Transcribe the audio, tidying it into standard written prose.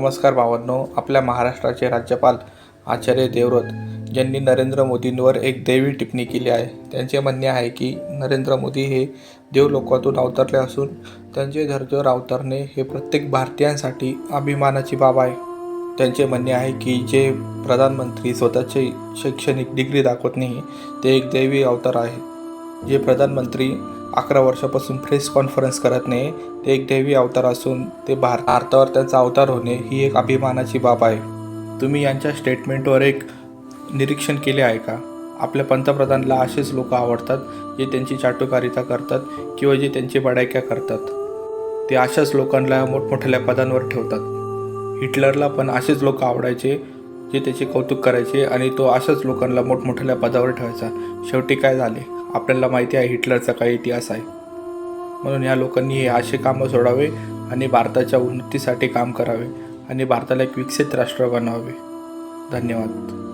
नमस्कार भावांनो, आपल्या महाराष्ट्राचे राज्यपाल आचार्य देवव्रत यांनी नरेंद्र मोदींवर एक दैवी टिप्पणी केली आहे. त्यांचे म्हणणे आहे की नरेंद्र मोदी हे देवलोकातून अवतरले असून त्यांचे धर्तीवर अवतरणे हे प्रत्येक भारतीयांसाठी अभिमानाची बाब आहे. त्यांचे म्हणणे आहे की जे प्रधानमंत्री स्वतःची शैक्षणिक डिग्री दाखवत नाही ते एक दैवी अवतार आहे. जे प्रधानमंत्री 11 वर्षापासून प्रेस कॉन्फरन्स करत नाही ते एक दैवी अवतार असून ते भारतावर त्यांचा अवतार होणे ही एक अभिमानाची बाब आहे. तुम्ही यांच्या स्टेटमेंटवर एक निरीक्षण केले आहे का? आपल्या पंतप्रधानला असेच लोक आवडतात जे त्यांची चाटुकारिता करतात किंवा जे त्यांची बडायक्या करतात. ते अशाच लोकांना मोठमोठ्या पदांवर ठेवतात. हिटलरला पण असेच लोक आवडायचे जे त्याचे कौतुक करायचे आणि तो अशाच लोकांना मोठमोठ्या पदावर ठेवायचा. शेवटी काय झाले आपल्याला माहिती आहे, हिटलरचा काही इतिहास आहे. म्हणून या लोकांनी हे असे कामं सोडावे आणि भारताच्या उन्नतीसाठी काम करावे आणि भारताला एक विकसित राष्ट्र बनवावे. धन्यवाद.